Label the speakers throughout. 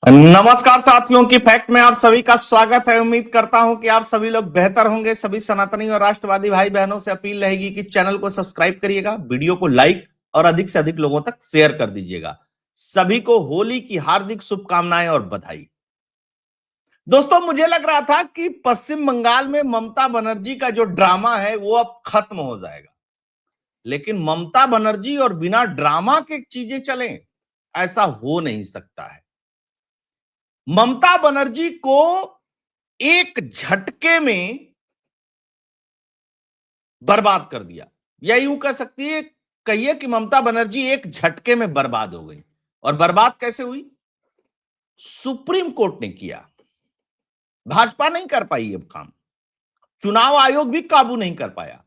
Speaker 1: नमस्कार साथियों की फैक्ट में आप सभी का स्वागत है। उम्मीद करता हूं कि आप सभी लोग बेहतर होंगे। सभी सनातनी और राष्ट्रवादी भाई बहनों से अपील रहेगी कि चैनल को सब्सक्राइब करिएगा, वीडियो को लाइक और अधिक से अधिक लोगों तक शेयर कर दीजिएगा। सभी को होली की हार्दिक शुभकामनाएं और बधाई। दोस्तों, मुझे लग रहा था कि पश्चिम बंगाल में ममता बनर्जी का जो ड्रामा है वो अब खत्म हो जाएगा, लेकिन ममता बनर्जी और बिना ड्रामा के चीजें चलें, ऐसा हो नहीं सकता है। ममता बनर्जी को एक झटके में बर्बाद कर दिया, या यूं कह सकती है, कहिए कि ममता बनर्जी एक झटके में बर्बाद हो गई। और बर्बाद कैसे हुई? सुप्रीम कोर्ट ने किया। भाजपा नहीं कर पाई अब काम, चुनाव आयोग भी काबू नहीं कर पाया।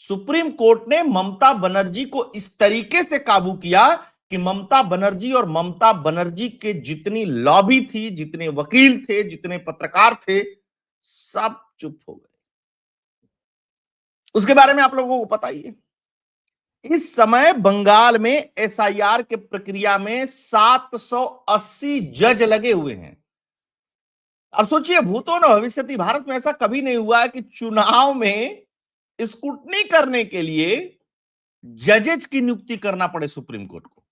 Speaker 1: सुप्रीम कोर्ट ने ममता बनर्जी को इस तरीके से काबू किया कि ममता बनर्जी और ममता बनर्जी के जितनी लॉबी थी, जितने वकील थे, जितने पत्रकार थे, सब चुप हो गए। उसके बारे में आप लोगों को पता ही है। इस समय बंगाल में एसआईआर के प्रक्रिया में 780 जज लगे हुए हैं। अब सोचिए, भूतो न भविष्यति, भारत में ऐसा कभी नहीं हुआ है कि चुनाव में स्क्रूटनी करने के लिए जजेज की नियुक्ति करना पड़े सुप्रीम कोर्ट को।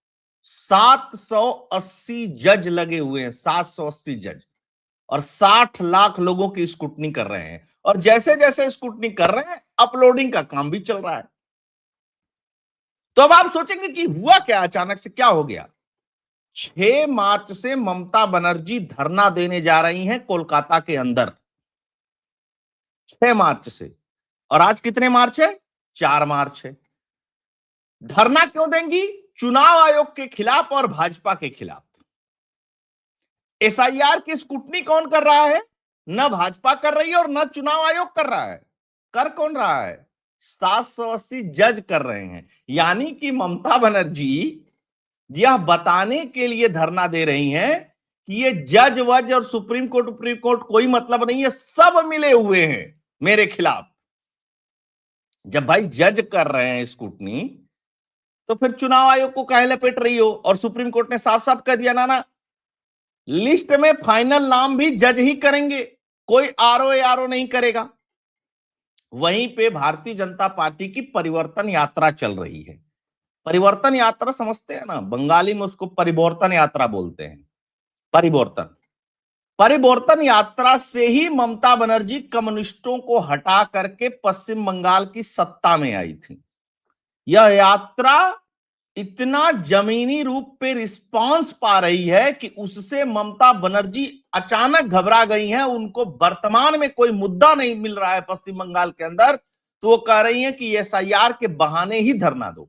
Speaker 1: 780 जज लगे हुए हैं, 780 जज, और 60 लाख लोगों की स्क्रूटनी कर रहे हैं। और जैसे जैसे स्क्रूटनी कर रहे हैं, अपलोडिंग का काम भी चल रहा है। तो अब आप सोचेंगे कि हुआ क्या, अचानक से क्या हो गया। 6 मार्च से ममता बनर्जी धरना देने जा रही हैं कोलकाता के अंदर। 6 मार्च से। और आज कितने मार्च है? 4 मार्च है। धरना क्यों देंगी? चुनाव आयोग के खिलाफ और भाजपा के खिलाफ। एसआईआर की स्क्रूटनी कौन कर रहा है? न भाजपा कर रही है और न चुनाव आयोग कर रहा है। कर कौन रहा है? 780 जज कर रहे हैं। यानी कि ममता बनर्जी यह बताने के लिए धरना दे रही हैं कि ये जज वज और सुप्रीम कोर्ट कोई मतलब नहीं है, सब मिले हुए हैं मेरे खिलाफ। जब भाई जज कर रहे हैं स्क्रूटनी, तो फिर चुनाव आयोग को काहे लपेट रही हो? और सुप्रीम कोर्ट ने साफ साफ कह दिया, ना लिस्ट में फाइनल नाम भी जज ही करेंगे, कोई आरओ नहीं करेगा। वहीं पे भारतीय जनता पार्टी की परिवर्तन यात्रा चल रही है। परिवर्तन यात्रा समझते हैं ना, बंगाली में उसको परिवर्तन यात्रा बोलते हैं। परिवर्तन परिवर्तन यात्रा से ही ममता बनर्जी कम्युनिस्टों को हटा करके पश्चिम बंगाल की सत्ता में आई थी। यह यात्रा इतना जमीनी रूप पे रिस्पांस पा रही है कि उससे ममता बनर्जी अचानक घबरा गई हैं। उनको वर्तमान में कोई मुद्दा नहीं मिल रहा है पश्चिम बंगाल के अंदर, तो वो कह रही हैं कि एसआईआर के बहाने ही धरना दो।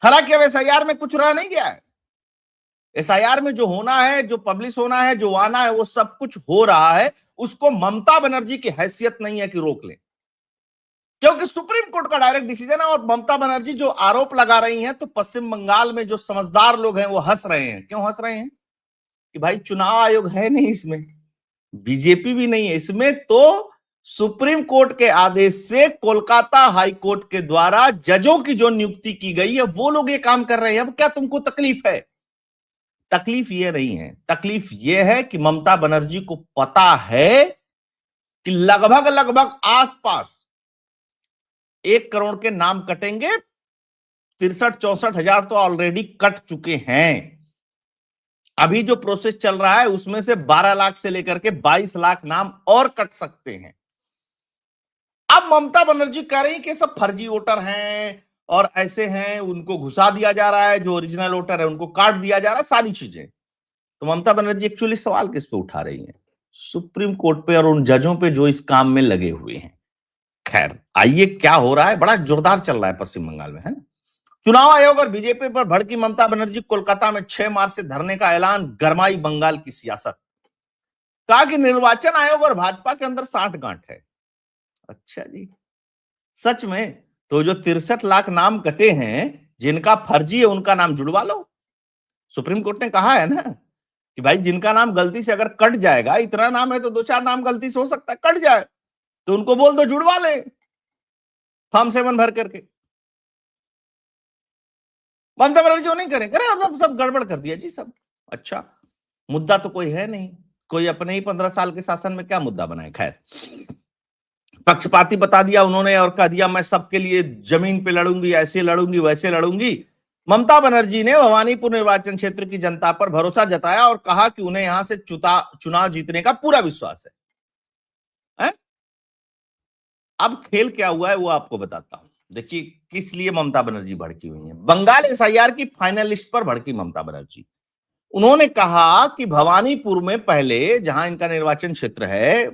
Speaker 1: हालांकि अब एसआईआर में कुछ रह नहीं गया है। एसआईआर में जो होना है, जो पब्लिश होना है, जो आना है, वो सब कुछ हो रहा है। उसको ममता बनर्जी की हैसियत नहीं है कि रोक ले, क्योंकि सुप्रीम कोर्ट का डायरेक्ट डिसीजन है। और ममता बनर्जी जो आरोप लगा रही हैं, तो पश्चिम बंगाल में जो समझदार लोग हैं वो हंस रहे हैं। क्यों हंस रहे हैं? कि भाई चुनाव आयोग है नहीं इसमें, बीजेपी भी नहीं है इसमें, तो सुप्रीम कोर्ट के आदेश से कोलकाता हाई कोर्ट के द्वारा जजों की जो नियुक्ति की गई है, वो लोग ये काम कर रहे हैं। अब क्या तुमको तकलीफ है? तकलीफ ये नहीं है, तकलीफ ये है कि ममता बनर्जी को पता है कि लगभग लगभग आसपास 1 करोड़ के नाम कटेंगे। 63-64 हजार तो ऑलरेडी कट चुके हैं। अभी जो प्रोसेस चल रहा है उसमें से 12 लाख से लेकर के 22 लाख नाम और कट सकते हैं। अब ममता बनर्जी कह रही कि सब फर्जी वोटर हैं और ऐसे हैं, उनको घुसा दिया जा रहा है, जो ओरिजिनल वोटर है उनको काट दिया जा रहा है, सारी चीजें। तो ममता बनर्जी एक्चुअली सवाल किस पे उठा रही है? सुप्रीम कोर्ट पे और उन जजों पे जो इस काम में लगे हुए हैं। खैर, आइए क्या हो रहा है। बड़ा जोरदार चल रहा है पश्चिम बंगाल में, है ना। चुनाव आयोग और बीजेपी पर भड़की ममता बनर्जी, कोलकाता में 6 मार्च से धरने का ऐलान, गरमाई बंगाल की सियासत। कहा कि निर्वाचन आयोग और भाजपा के अंदर साठ गांठ है। अच्छा जी, सच में? तो जो 63 लाख नाम कटे हैं, जिनका फर्जी है उनका नाम जुड़वा लो। सुप्रीम कोर्ट ने कहा है ना कि भाई जिनका नाम गलती से अगर कट जाएगा, इतना नाम है तो 2-4 नाम गलती से हो सकता है कट जाए, तो उनको बोल दो जुड़वा ले फॉर्म 7 भर करके। ममता बनर्जी नहीं करें, करे और सब सब गड़बड़ कर दिया जी सब। अच्छा, मुद्दा तो कोई है नहीं, कोई अपने ही 15 साल के शासन में क्या मुद्दा बनाए। खैर, पक्षपाती बता दिया उन्होंने और कह दिया मैं सबके लिए जमीन पे लड़ूंगी, ऐसे लड़ूंगी, वैसे लड़ूंगी। ममता बनर्जी ने भवानीपुर निर्वाचन क्षेत्र की जनता पर भरोसा जताया और कहा कि उन्हें यहां से चुनाव जीतने का पूरा विश्वास है? अब खेल क्या हुआ है वो आपको बताता हूं। देखिए किस लिए ममता बनर्जी भड़की हुई है। बंगाल एसआईआर की फाइनल लिस्ट पर भड़की ममता बनर्जी। उन्होंने कहा कि भवानीपुर में पहले जहां इनका निर्वाचन क्षेत्र है,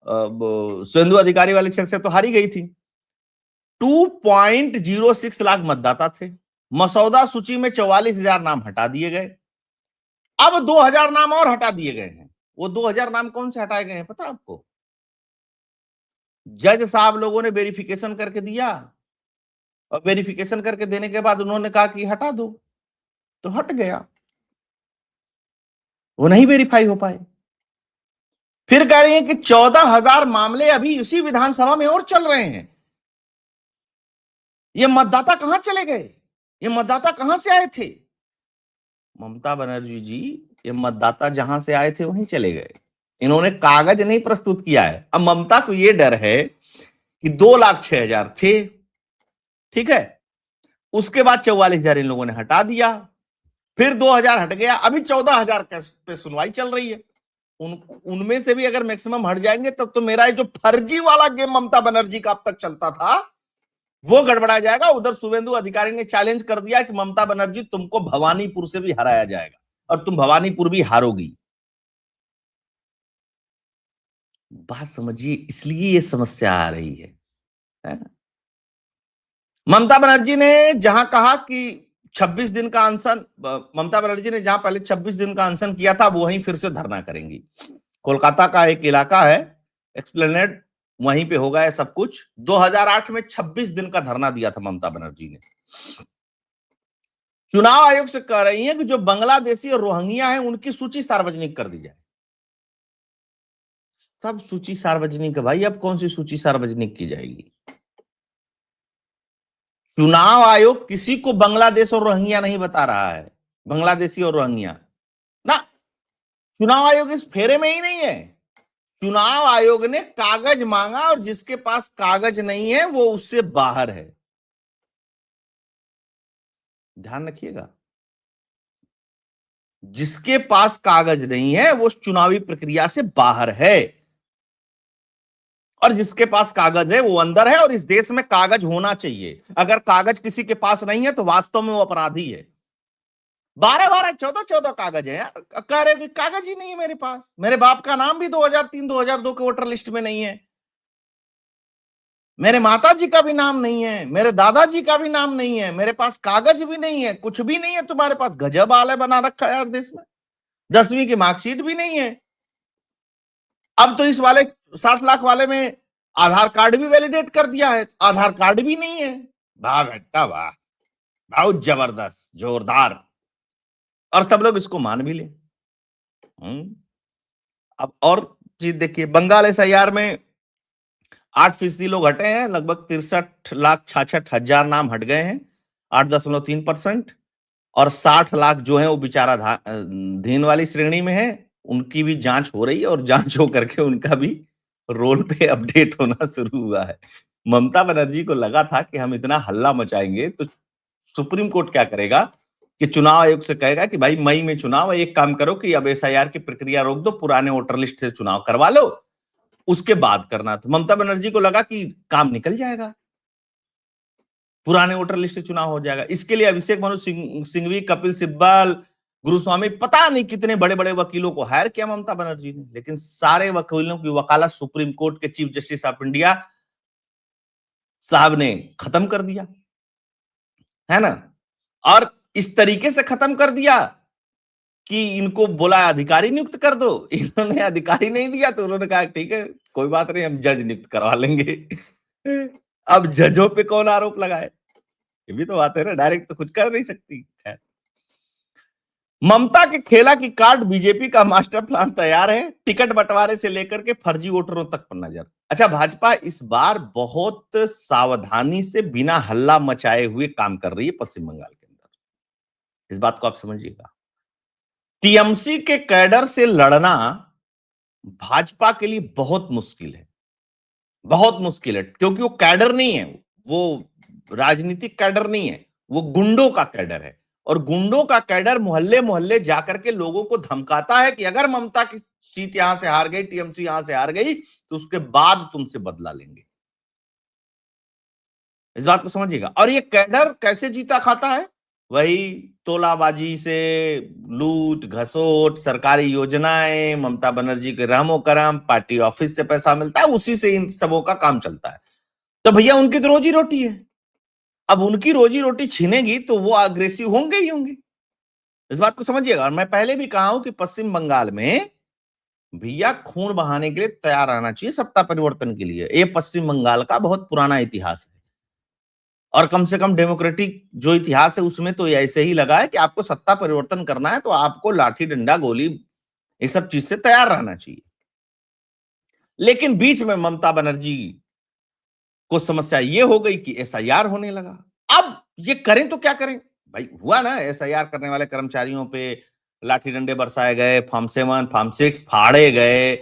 Speaker 1: सुवेंदु अधिकारी वाले क्षेत्र से तो हारी गई थी। 2.06 लाख मतदाता थे। मसौदा सूची में 44,000 नाम हटा दिए गए। अब 2,000 नाम और हटा दिए गए हैं। वो 2,000 नाम कौन से हटाए गए हैं पता आपको? जज साहब लोगों ने वेरिफिकेशन करके दिया और वेरिफिकेशन करके देने के बाद उन्होंने कहा कि हटा दो, तो हट गया, वो नहीं वेरीफाई हो पाए। फिर कह रही हैं कि 14,000 मामले अभी उसी विधानसभा में और चल रहे हैं। ये मतदाता कहां चले गए? ये मतदाता कहां से आए थे? ममता बनर्जी जी, ये मतदाता जहां से आए थे वहीं चले गए। इन्होंने कागज नहीं प्रस्तुत किया है। अब ममता को यह डर है कि 2,06,000 थे, ठीक है, उसके बाद 44,000 इन लोगों ने हटा दिया, फिर 2,000 हट गया, अभी 14,000 पे सुनवाई चल रही है। उनमें से भी अगर मैक्सिमम हट जाएंगे तब तो मेरा जो फर्जी वाला गेम ममता बनर्जी का अब तक चलता था वो गड़बड़ा जाएगा। उधर शुभेंदु अधिकारी ने चैलेंज कर दिया कि ममता बनर्जी तुमको भवानीपुर से भी हराया जाएगा और तुम भवानीपुर भी हारोगी। बात समझिए, इसलिए ये समस्या आ रही है ना। ममता बनर्जी ने जहां कहा कि 26 दिन का अनशन, ममता बनर्जी ने जहां पहले 26 दिन का अनशन किया था वहीं फिर से धरना करेंगी। कोलकाता का एक इलाका है एक्सप्लेनेड, वहीं पे होगा है सब कुछ। 2008 में 26 दिन का धरना दिया था ममता बनर्जी ने। चुनाव आयोग से कह रही है कि जो बांग्लादेशी और रोहिंग्या हैं उनकी सूची सार्वजनिक कर दी जाए। सब सूची सार्वजनिक है भाई, अब कौन सी सूची सार्वजनिक की जाएगी? चुनाव आयोग किसी को बांग्लादेश और रोहिंग्या नहीं बता रहा है, बांग्लादेशी और रोहिंग्या ना। चुनाव आयोग इस फेरे में ही नहीं है। चुनाव आयोग ने कागज मांगा और जिसके पास कागज नहीं है वो उससे बाहर है। ध्यान रखिएगा, जिसके पास कागज नहीं है वो चुनावी प्रक्रिया से बाहर है और जिसके पास कागज है वो अंदर है। और इस देश में कागज होना चाहिए। अगर कागज किसी के पास नहीं है तो वास्तव में वो अपराधी है। 12-12, 14-14 कागज है यार। कह रहे कि कागज ही नहीं है मेरे पास। मेरे बाप का नाम भी 2003 2002 के वोटर लिस्ट में नहीं है, मेरे माता जी का भी नाम नहीं है, मेरे दादाजी का भी नाम नहीं है, मेरे पास कागज भी नहीं है, कुछ भी नहीं है। तुम्हारे पास गजब आलय बना रखा है यार देश में। 10वीं की मार्कशीट भी नहीं है। अब तो इस वाले 60 लाख वाले में आधार कार्ड भी वैलिडेट कर दिया है, आधार कार्ड भी नहीं है। वाह बेटा वाह, बहुत जबरदस्त, जोरदार। और सब लोग इसको मान भी ले। अब और चीज देखिए, बंगाल एसआईआर में 8% लोग हटे हैं, लगभग 63,66,000 नाम हट गए हैं, 8.3%। और 60 लाख जो है वो बेचारा धीन वाली श्रेणी में है। उनकी भी जांच हो रही है और जांच हो करके उनका भी रोल पे अपडेट होना शुरू हुआ है। ममता बनर्जी को लगा था कि हम इतना हल्ला मचाएंगे तो सुप्रीम कोर्ट क्या करेगा कि चुनाव आयोग से कहेगा कि भाई मई में चुनाव, एक काम करो कि अब एसआईआर की प्रक्रिया रोक दो, पुराने वोटर लिस्ट से चुनाव करवा लो, उसके बाद करना। तो ममता बनर्जी को लगा कि काम निकल जाएगा, पुराने वोटर लिस्ट से चुनाव हो जाएगा। इसके लिए अभिषेक मनु सिंघवी, कपिल सिब्बल, गुरुस्वामी, पता नहीं कितने बड़े बड़े वकीलों को हायर किया ममता बनर्जी ने। लेकिन सारे वकीलों की वकालत सुप्रीम कोर्ट के चीफ जस्टिस ऑफ इंडिया साहब ने खत्म कर दिया, है ना। और इस तरीके से खत्म कर दिया कि इनको बोला अधिकारी नियुक्त कर दो, इन्होंने अधिकारी नहीं दिया तो उन्होंने कहा ठीक है कोई बात नहीं, हम जज नियुक्त करवा लेंगे। अब जजों पे कौन आरोप लगाए, ये भी तो बात है ना, डायरेक्ट तो कुछ कर नहीं सकती। खैर, ममता के खेला की कार्ड बीजेपी का मास्टर प्लान तैयार है, टिकट बंटवारे से लेकर के फर्जी वोटरों तक पर नजर। अच्छा, भाजपा इस बार बहुत सावधानी से बिना हल्ला मचाए हुए काम कर रही है पश्चिम बंगाल के अंदर, इस बात को आप समझिएगा। टीएमसी के कैडर से लड़ना भाजपा के लिए बहुत मुश्किल है, बहुत मुश्किल है, क्योंकि वो कैडर नहीं है, वो राजनीतिक कैडर नहीं है, वो गुंडों का कैडर है। और गुंडों का कैडर मोहल्ले मोहल्ले जाकर के लोगों को धमकाता है कि अगर ममता की सीट यहां से हार गई, टीएमसी यहां से हार गई, तो उसके बाद तुमसे बदला लेंगे। इस बात को समझिएगा। और ये कैडर कैसे जीता खाता है? वही तोलाबाजी से, लूट घसोट, सरकारी योजनाएं, ममता बनर्जी के रहमो करम, पार्टी ऑफिस से पैसा मिलता है, उसी से इन सबों का काम चलता है। तो भैया उनकी तो रोजी रोटी है। अब उनकी रोजी रोटी छीनेगी तो वो अग्रेसिव होंगे ही होंगे। इस बात को समझिएगा। और मैं पहले भी कहा हूं कि पश्चिम बंगाल में भैया खून बहाने के लिए तैयार रहना चाहिए सत्ता परिवर्तन के लिए। ये पश्चिम बंगाल का बहुत पुराना इतिहास है, और कम से कम डेमोक्रेटिक जो इतिहास है उसमें तो ऐसे ही लगा है कि आपको सत्ता परिवर्तन करना है तो आपको लाठी डंडा गोली ये सब चीज से तैयार रहना चाहिए। लेकिन बीच में ममता बनर्जी को समस्या ये हो गई कि एसआईआर होने लगा। अब ये करें तो क्या करें भाई? हुआ ना, एसआईआर करने वाले कर्मचारियों पे लाठी डंडे बरसाए गए, फॉर्म 7 फॉर्म 6 फाड़े गए,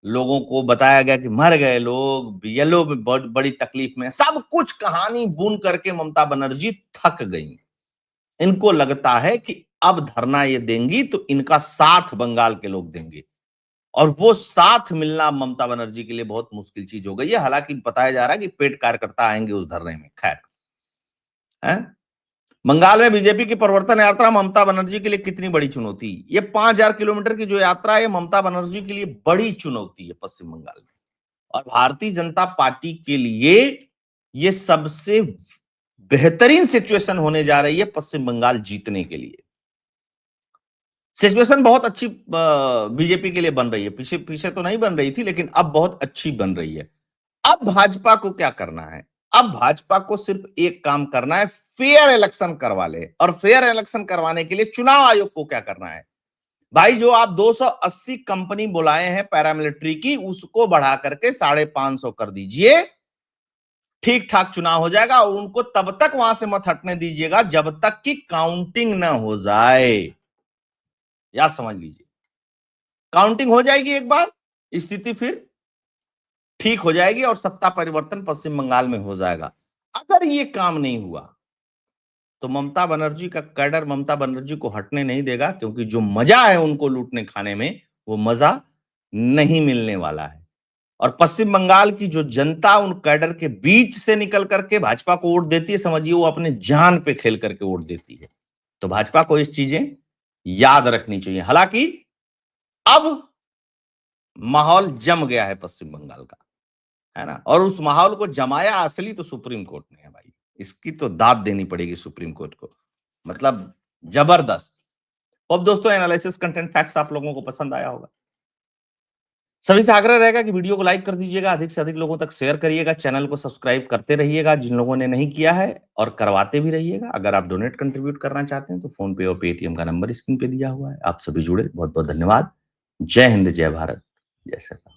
Speaker 1: लोगों को बताया गया कि मर गए लोग, बीएलओ में बड़ी तकलीफ में, सब कुछ कहानी बुन करके ममता बनर्जी थक गई। इनको लगता है कि अब धरना ये देंगी तो इनका साथ बंगाल के लोग देंगे, और वो साथ मिलना ममता बनर्जी के लिए बहुत मुश्किल चीज हो गई है। हालांकि बताया जा रहा है कि पेड कार्यकर्ता आएंगे उस धरने में। खैर है, बंगाल में बीजेपी की परिवर्तन यात्रा ममता बनर्जी के लिए कितनी बड़ी चुनौती? ये 5,000 किलोमीटर की जो यात्रा है ममता बनर्जी के लिए बड़ी चुनौती है पश्चिम बंगाल में। और भारतीय जनता पार्टी के लिए ये सबसे बेहतरीन सिचुएशन होने जा रही है पश्चिम बंगाल जीतने के लिए। सिचुएशन बहुत अच्छी बीजेपी के लिए बन रही है। पीछे पीछे तो नहीं बन रही थी, लेकिन अब बहुत अच्छी बन रही है। अब भाजपा को क्या करना है? अब भाजपा को सिर्फ एक काम करना है, फेयर इलेक्शन करवा ले। और फेयर इलेक्शन करवाने के लिए चुनाव आयोग को क्या करना है भाई? जो आप 280 कंपनी बुलाए हैं पैरामिलिट्री की, उसको बढ़ा करके 550 कर दीजिए, ठीक ठाक चुनाव हो जाएगा। और उनको तब तक वहां से मत हटने दीजिएगा जब तक कि काउंटिंग ना हो जाए। याद समझ लीजिए, काउंटिंग हो जाएगी एक बार, स्थिति फिर ठीक हो जाएगी और सत्ता परिवर्तन पश्चिम बंगाल में हो जाएगा। अगर ये काम नहीं हुआ तो ममता बनर्जी का कैडर ममता बनर्जी को हटने नहीं देगा, क्योंकि जो मजा है उनको लूटने खाने में, वो मजा नहीं मिलने वाला है। और पश्चिम बंगाल की जो जनता उन कैडर के बीच से निकल करके भाजपा को वोट देती है, समझिए वो अपने जान पे खेल करके वोट देती है। तो भाजपा को इस चीजें याद रखनी चाहिए। हालांकि अब माहौल जम गया है पश्चिम बंगाल का, है ना? और उस माहौल को जमाया असली तो सुप्रीम कोर्ट ने है भाई। इसकी तो दाद देनी पड़ेगी सुप्रीम कोर्ट को, मतलब जबरदस्त। अब दोस्तों, एनालिसिस कंटेंट फैक्ट्स आप लोगों को पसंद आया होगा। सभी से आग्रह रहेगा कि वीडियो को लाइक कर दीजिएगा, अधिक से अधिक लोगों तक शेयर करिएगा, चैनल को सब्सक्राइब करते रहिएगा जिन लोगों ने नहीं किया है, और करवाते भी रहिएगा। अगर आप डोनेट कंट्रीब्यूट करना चाहते हैं तो फोन पे और पेटीएम का नंबर स्क्रीन पे दिया हुआ है। आप सभी जुड़े, बहुत बहुत धन्यवाद। जय हिंद, जय भारत, जय श्री राम।